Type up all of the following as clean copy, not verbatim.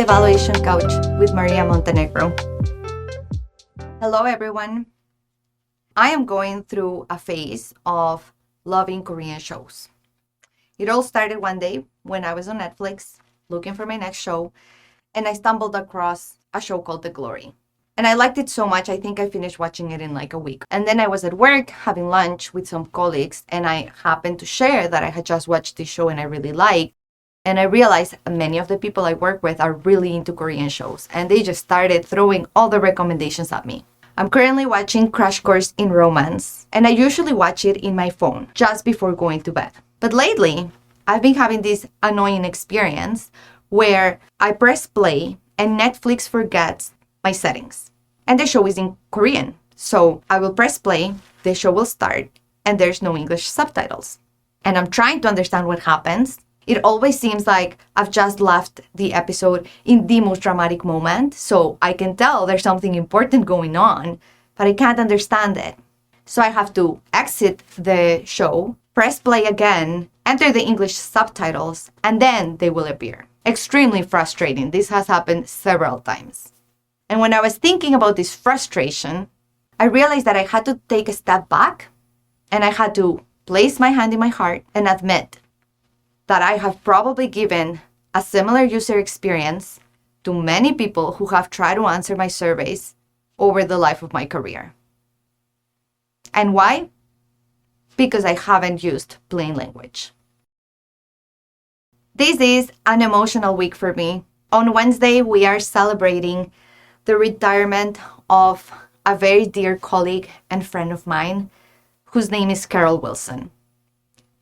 the Evaluation Couch with Maria Montenegro. Hello, everyone. I am going through a phase of loving Korean shows. It all started one day when I was on Netflix looking for my next show, and I stumbled across a show called The Glory. And I liked it so much, I think I finished watching it in like a week. And then I was at work having lunch with some colleagues, and I happened to share that I had just watched this show and I really liked. And I realized many of the people I work with are really into Korean shows, and they just started throwing all the recommendations at me. I'm currently watching Crash Course in Romance, and I usually watch it in my phone just before going to bed. But lately, I've been having this annoying experience where I press play and Netflix forgets my settings. And the show is in Korean. So I will press play, the show will start, and there's no English subtitles. And I'm trying to understand what happens. It always seems like I've just left the episode in the most dramatic moment, so I can tell there's something important going on, but I can't understand it. So I have to exit the show, press play again, enter the English subtitles, and then they will appear. Extremely frustrating. This has happened several times. And when I was thinking about this frustration, I realized that I had to take a step back and I had to place my hand in my heart and admit that I have probably given a similar user experience to many people who have tried to answer my surveys over the life of my career. And why? Because I haven't used plain language. This is an emotional week for me. On Wednesday, we are celebrating the retirement of a very dear colleague and friend of mine, whose name is Carol Wilson.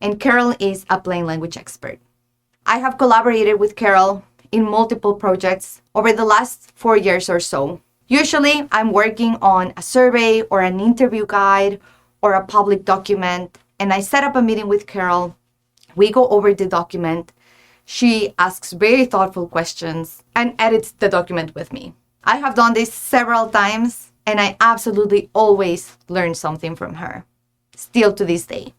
And Carol is a plain language expert. I have collaborated with Carol in multiple projects over the last 4 years or so. Usually, I'm working on a survey or an interview guide or a public document, and I set up a meeting with Carol. We go over the document. She asks very thoughtful questions and edits the document with me. I have done this several times, and I absolutely always learn something from her, still to this day.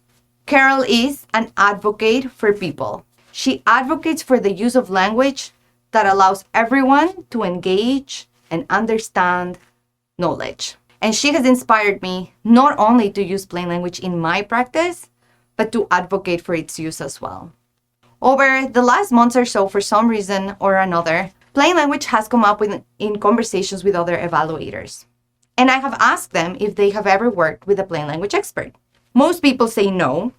Carol is an advocate for people. She advocates for the use of language that allows everyone to engage and understand knowledge. And she has inspired me not only to use plain language in my practice, but to advocate for its use as well. Over the last months or so, for some reason or another, plain language has come up in conversations with other evaluators. And I have asked them if they have ever worked with a plain language expert. Most people say no,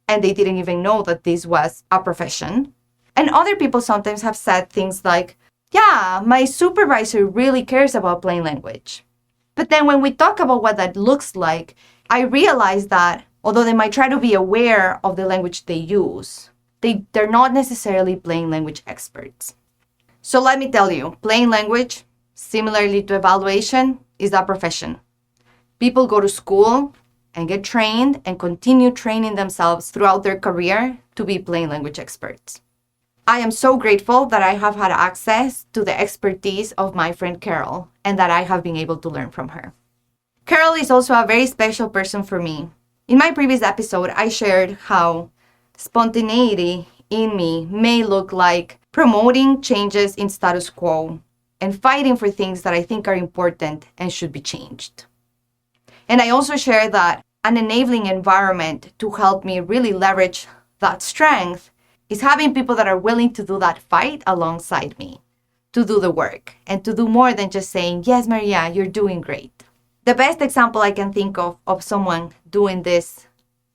and they didn't even know that this was a profession. And other people sometimes have said things like, yeah, my supervisor really cares about plain language. But then when we talk about what that looks like, I realize that although they might try to be aware of the language they use, they're not necessarily plain language experts. So let me tell you, plain language, similarly to evaluation, is a profession. People go to school and get trained and continue training themselves throughout their career to be plain language experts. I am so grateful that I have had access to the expertise of my friend Carol and that I have been able to learn from her. Carol is also a very special person for me. In my previous episode, I shared how spontaneity in me may look like promoting changes in status quo and fighting for things that I think are important and should be changed. And I also shared that an enabling environment to help me really leverage that strength is having people that are willing to do that fight alongside me, to do the work, and to do more than just saying, yes, Maria, you're doing great. The best example I can think of someone doing this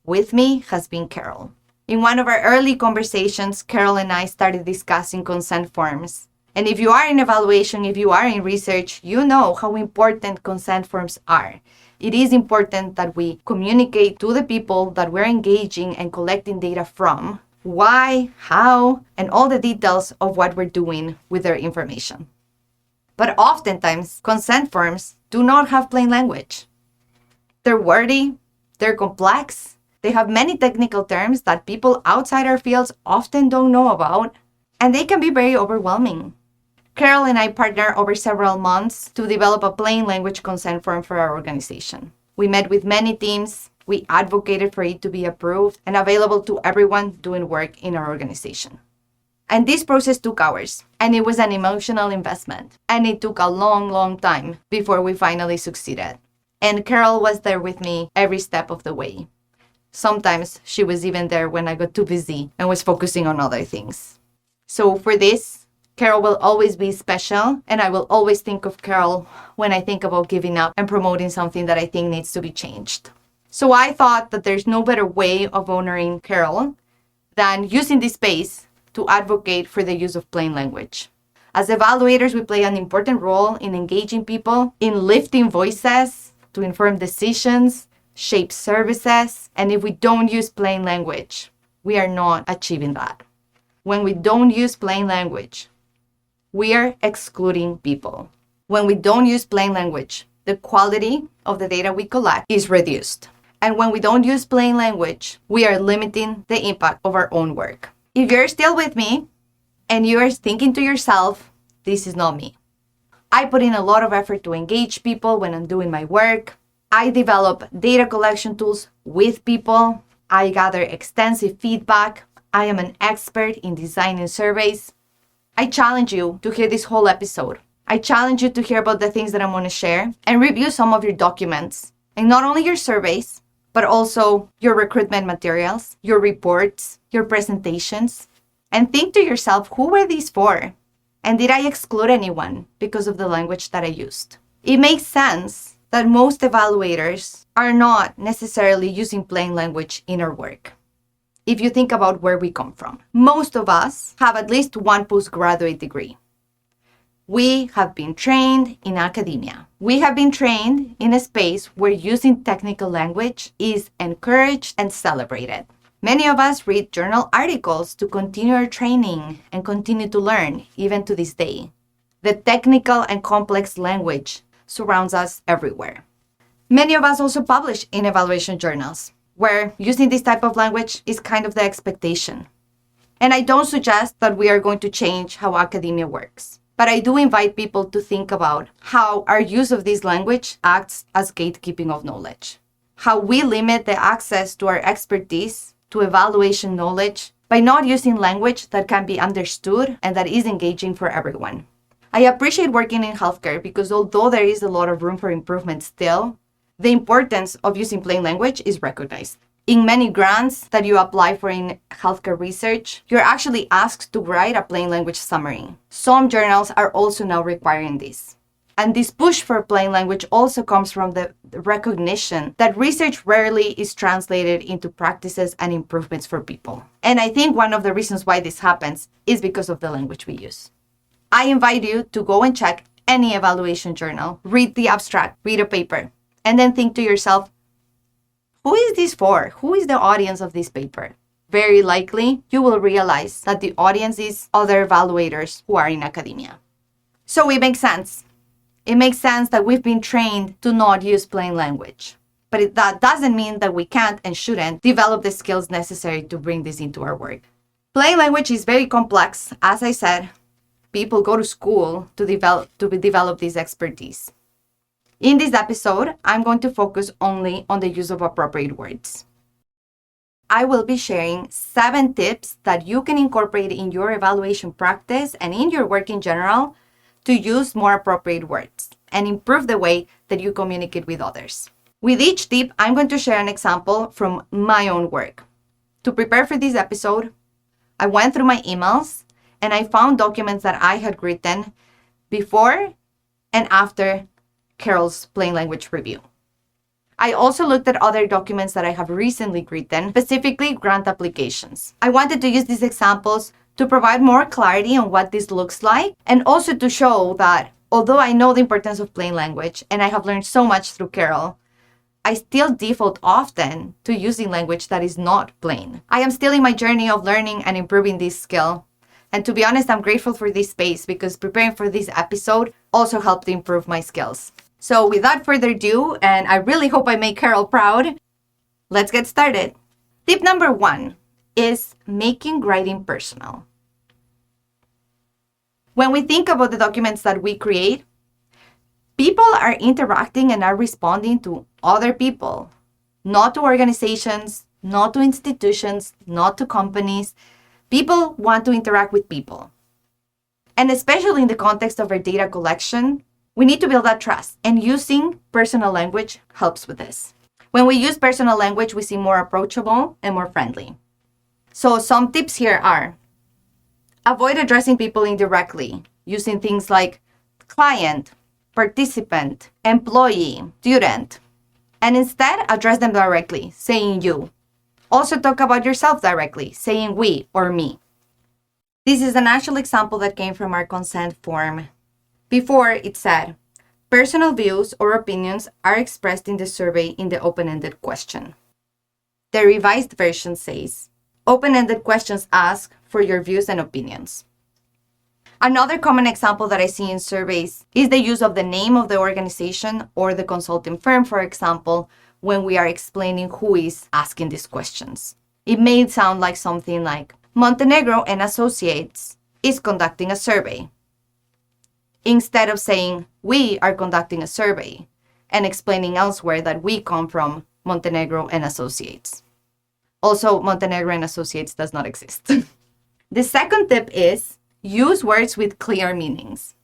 with me has been Carol. In one of our early conversations, Carol and I started discussing consent forms. And if you are in evaluation, if you are in research, you know how important consent forms are. It is important that we communicate to the people that we're engaging and collecting data from why, how, and all the details of what we're doing with their information. But oftentimes, consent forms do not have plain language. They're wordy, they're complex, they have many technical terms that people outside our fields often don't know about, and they can be very overwhelming. Carol and I partnered over several months to develop a plain language consent form for our organization. We met with many teams, we advocated for it to be approved and available to everyone doing work in our organization. And this process took hours, and it was an emotional investment. And it took a long, long time before we finally succeeded. And Carol was there with me every step of the way. Sometimes she was even there when I got too busy and was focusing on other things. So for this, Carol will always be special, and I will always think of Carol when I think about giving up and promoting something that I think needs to be changed. So I thought that there's no better way of honoring Carol than using this space to advocate for the use of plain language. As evaluators, we play an important role in engaging people, in lifting voices, to inform decisions, shape services, and if we don't use plain language, we are not achieving that. When we don't use plain language, we are excluding people. When we don't use plain language, the quality of the data we collect is reduced. And when we don't use plain language, we are limiting the impact of our own work. If you're still with me and you are thinking to yourself, this is not me. I put in a lot of effort to engage people when I'm doing my work. I develop data collection tools with people. I gather extensive feedback. I am an expert in designing surveys. I challenge you to hear this whole episode. I challenge you to hear about the things that I'm going to share and review some of your documents. And not only your surveys, but also your recruitment materials, your reports, your presentations. And think to yourself, who were these for? And did I exclude anyone because of the language that I used? It makes sense that most evaluators are not necessarily using plain language in our work. If you think about where we come from, most of us have at least one postgraduate degree. We have been trained in academia. We have been trained in a space where using technical language is encouraged and celebrated. Many of us read journal articles to continue our training and continue to learn, even to this day. The technical and complex language surrounds us everywhere. Many of us also publish in evaluation journals, where using this type of language is kind of the expectation. And I don't suggest that we are going to change how academia works. But I do invite people to think about how our use of this language acts as gatekeeping of knowledge. How we limit the access to our expertise, to evaluation knowledge, by not using language that can be understood and that is engaging for everyone. I appreciate working in healthcare because although there is a lot of room for improvement still, the importance of using plain language is recognized. In many grants that you apply for in healthcare research, you're actually asked to write a plain language summary. Some journals are also now requiring this. And this push for plain language also comes from the recognition that research rarely is translated into practices and improvements for people. And I think one of the reasons why this happens is because of the language we use. I invite you to go and check any evaluation journal, read the abstract, read a paper, and then think to yourself, who is this for? Who is the audience of this paper? Very likely, you will realize that the audience is other evaluators who are in academia. So it makes sense. It makes sense that we've been trained to not use plain language. But that doesn't mean that we can't and shouldn't develop the skills necessary to bring this into our work. Plain language is very complex. As I said, people go to school to develop this expertise. In this episode, I'm going to focus only on the use of appropriate words. I will be sharing 7 tips that you can incorporate in your evaluation practice and in your work in general to use more appropriate words and improve the way that you communicate with others. With each tip, I'm going to share an example from my own work. To prepare for this episode, I went through my emails and I found documents that I had written before and after Carol's plain language review. I also looked at other documents that I have recently written, specifically grant applications. I wanted to use these examples to provide more clarity on what this looks like and also to show that although I know the importance of plain language and I have learned so much through Carol, I still default often to using language that is not plain. I am still in my journey of learning and improving this skill. And to be honest, I'm grateful for this space because preparing for this episode also helped improve my skills. So without further ado, and I really hope I make Carol proud, let's get started. Tip number 1 is making writing personal. When we think about the documents that we create, people are interacting and are responding to other people, not to organizations, not to institutions, not to companies, People want to interact with people. And especially in the context of our data collection, we need to build that trust, and using personal language helps with this. When we use personal language, we seem more approachable and more friendly. So some tips here are: avoid addressing people indirectly, using things like client, participant, employee, student, and instead address them directly, saying you. Also talk about yourself directly, saying we or me. This is an actual example that came from our consent form. Before, it said, personal views or opinions are expressed in the survey in the open-ended question. The revised version says, open-ended questions ask for your views and opinions. Another common example that I see in surveys is the use of the name of the organization or the consulting firm, for example, when we are explaining who is asking these questions. It may sound like something like, Montenegro and Associates is conducting a survey, instead of saying, we are conducting a survey, and explaining elsewhere that we come from Montenegro and Associates. Also, Montenegro and Associates does not exist. The second tip is, use words with clear meanings.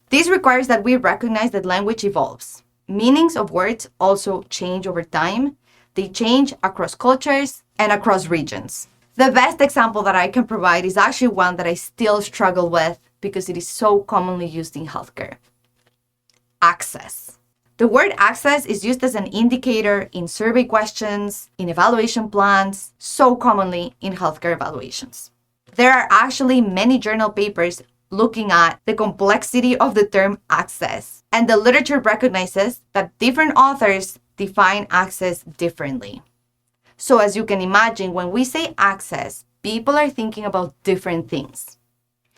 This requires that we recognize that language evolves. Meanings of words also change over time. They change across cultures and across regions. The best example that I can provide is actually one that I still struggle with because it is so commonly used in healthcare. Access. The word access is used as an indicator in survey questions, in evaluation plans, so commonly in healthcare evaluations. There are actually many journal papers looking at the complexity of the term access, and the literature recognizes that different authors define access differently. So as you can imagine, when we say access, people are thinking about different things.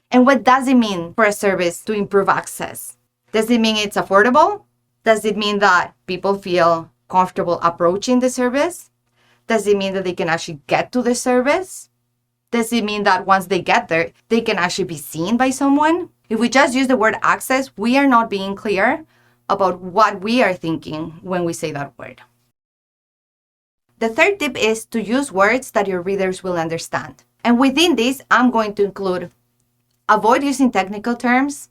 And what does it mean for a service to improve access? Does it mean it's affordable? Does it mean that people feel comfortable approaching the service? Does it mean that they can actually get to the service? Does it mean that once they get there, they can actually be seen by someone? If we just use the word access, we are not being clear about what we are thinking when we say that word. The third tip is to use words that your readers will understand. And within this, I'm going to include avoid using technical terms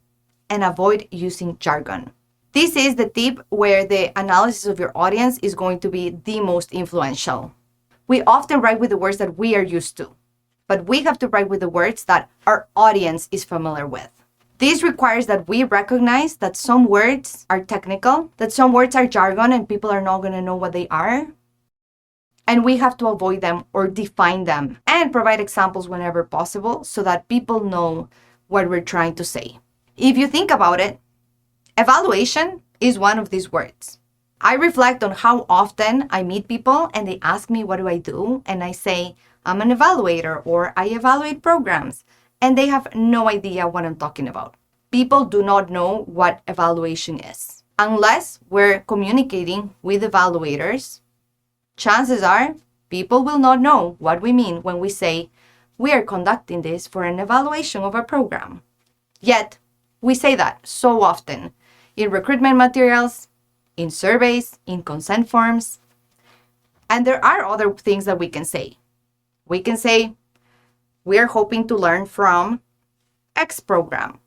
and avoid using jargon. This is the tip where the analysis of your audience is going to be the most influential. We often write with the words that we are used to, but we have to write with the words that our audience is familiar with. This requires that we recognize that some words are technical, that some words are jargon and people are not going to know what they are. And we have to avoid them or define them and provide examples whenever possible so that people know what we're trying to say. If you think about it, evaluation is one of these words. I reflect on how often I meet people and they ask me, what do I do? And I say, I'm an evaluator or I evaluate programs. And they have no idea what I'm talking about. People do not know what evaluation is. Unless we're communicating with evaluators, chances are people will not know what we mean when we say, we are conducting this for an evaluation of a program. Yet, we say that so often in recruitment materials, in surveys, in consent forms. And there are other things that we can say. We can say, we are hoping to learn from X program.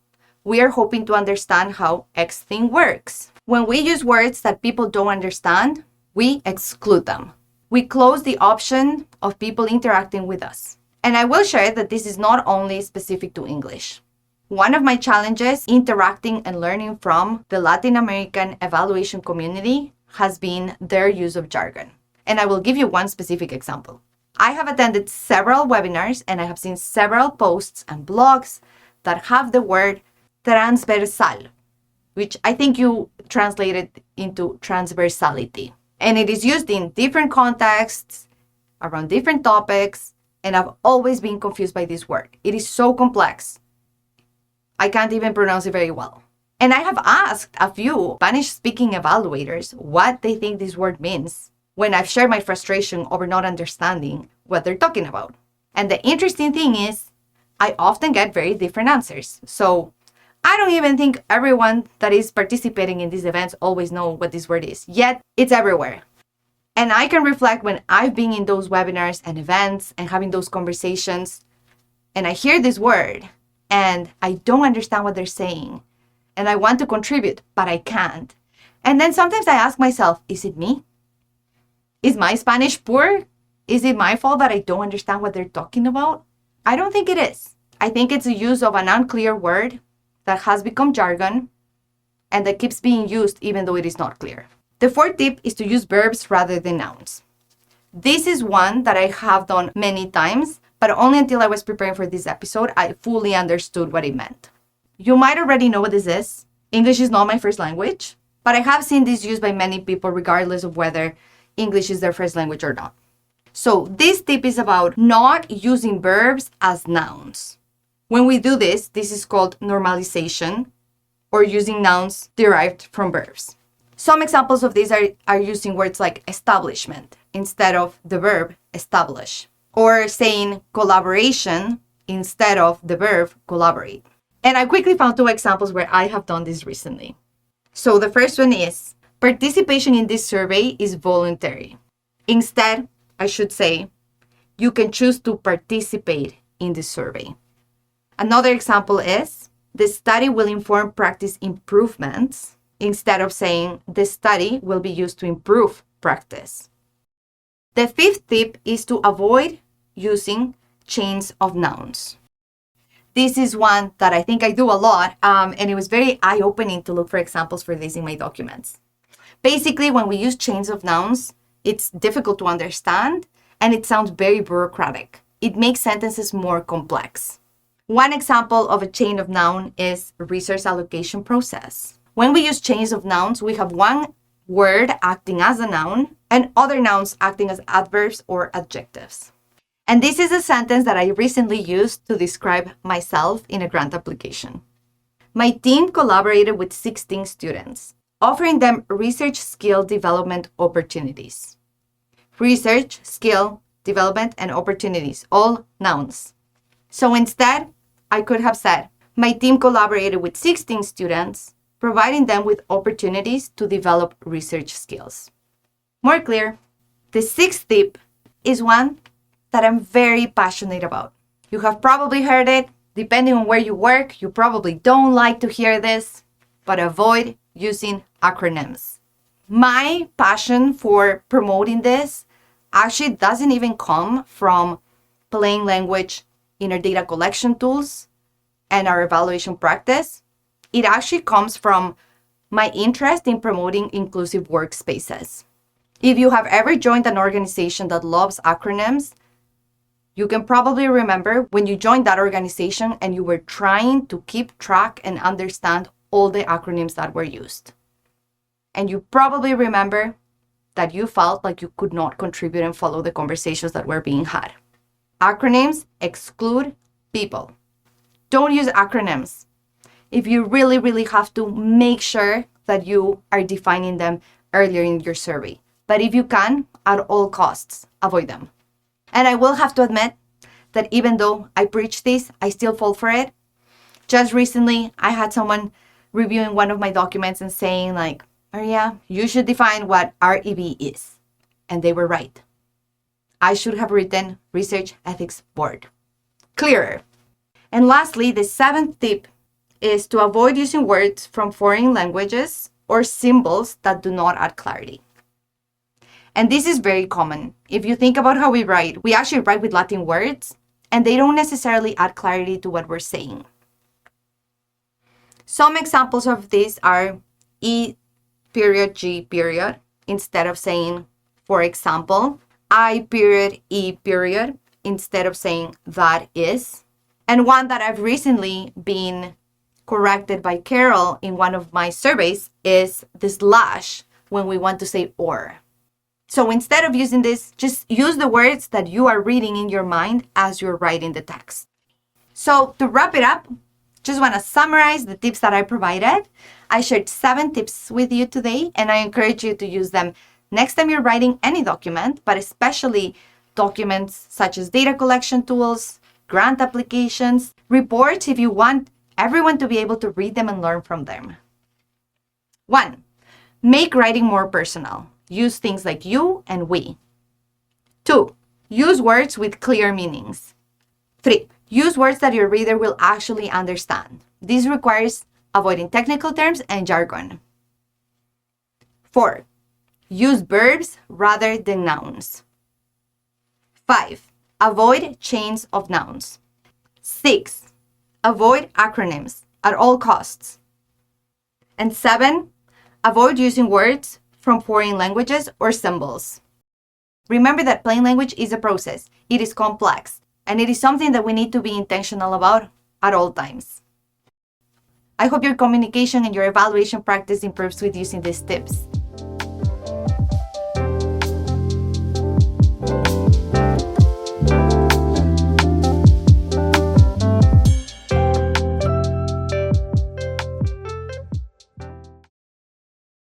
We are hoping to understand how X thing works. When we use words that people don't understand, we exclude them. We close the option of people interacting with us. And I will share that this is not only specific to English. One of my challenges interacting and learning from the Latin American evaluation community has been their use of jargon. And I will give you one specific example. I have attended several webinars and I have seen several posts and blogs that have the word transversal, which I think you translated into transversality. And it is used in different contexts, around different topics, and I've always been confused by this word. It is so complex. I can't even pronounce it very well. And I have asked a few Spanish-speaking evaluators what they think this word means when I've shared my frustration over not understanding what they're talking about. And the interesting thing is, I often get very different answers. So I don't even think everyone that is participating in these events always know what this word is, yet it's everywhere. And I can reflect when I've been in those webinars and events and having those conversations, and I hear this word and I don't understand what they're saying and I want to contribute, but I can't. And then sometimes I ask myself, is it me? Is my Spanish poor? Is it my fault that I don't understand what they're talking about? I don't think it is. I think it's the use of an unclear word that has become jargon and that keeps being used even though it is not clear. The fourth tip is to use verbs rather than nouns. This is one that I have done many times, but only until I was preparing for this episode, I fully understood what it meant. You might already know what this is. English is not my first language, but I have seen this used by many people regardless of whether English is their first language or not. So this tip is about not using verbs as nouns. When we do this, this is called normalization or using nouns derived from verbs. Some examples of these are using words like establishment instead of the verb establish, or saying collaboration instead of the verb collaborate. And I quickly found 2 examples where I have done this recently. So the first one is, participation in this survey is voluntary. Instead, I should say, you can choose to participate in this survey. Another example is, the study will inform practice improvements, instead of saying, the study will be used to improve practice. The 5th tip is to avoid using chains of nouns. This is one that I think I do a lot, and it was very eye-opening to look for examples for this in my documents. Basically, when we use chains of nouns, it's difficult to understand, and it sounds very bureaucratic. It makes sentences more complex. One example of a chain of noun is resource allocation process. When we use chains of nouns, we have one word acting as a noun and other nouns acting as adverbs or adjectives. And this is a sentence that I recently used to describe myself in a grant application. My team collaborated with 16 students, offering them research skill development opportunities. Research, skill, development, and opportunities, all nouns. So instead, I could have said, my team collaborated with 16 students, providing them with opportunities to develop research skills. More clear. The 6th tip is one that I'm very passionate about. You have probably heard it. Depending on where you work, you probably don't like to hear this, but avoid using acronyms. My passion for promoting this actually doesn't even come from plain language in our data collection tools and our evaluation practice. It actually comes from my interest in promoting inclusive workspaces. If you have ever joined an organization that loves acronyms, you can probably remember when you joined that organization and you were trying to keep track and understand all the acronyms that were used. And you probably remember that you felt like you could not contribute and follow the conversations that were being had. Acronyms exclude people. Don't use acronyms. If you really, really have to, make sure that you are defining them earlier in your survey. But if you can, at all costs, avoid them. And I will have to admit that even though I preach this, I still fall for it. Just recently, I had someone reviewing one of my documents and saying like, Maria, you should define what REB is. And they were right. I should have written Research Ethics Board. Clearer. And lastly, the 7th tip is to avoid using words from foreign languages or symbols that do not add clarity. And this is very common. If you think about how we actually write with Latin words, and they don't necessarily add clarity to what we're saying. Some examples of this are E period, G period, instead of saying, for example, I period, E period, instead of saying that is. And one that I've recently been corrected by Carol in one of my surveys is the slash when we want to say or. So instead of using this, just use the words that you are reading in your mind as you're writing the text. So to wrap it up, just want to summarize the tips that I provided. I shared 7 tips with you today, and I encourage you to use them next time you're writing any document, but especially documents such as data collection tools, grant applications, reports if you want everyone to be able to read them and learn from them. 1. Make writing more personal. Use things like you and we. 2. Use words with clear meanings. 3. Use words that your reader will actually understand. This requires avoiding technical terms and jargon. 4. Use verbs rather than nouns. 5. Avoid chains of nouns. 6. Avoid acronyms at all costs. And 7. Avoid using words from foreign languages or symbols. Remember that plain language is a process. It is complex, and it is something that we need to be intentional about at all times. I hope your communication and your evaluation practice improves with using these tips.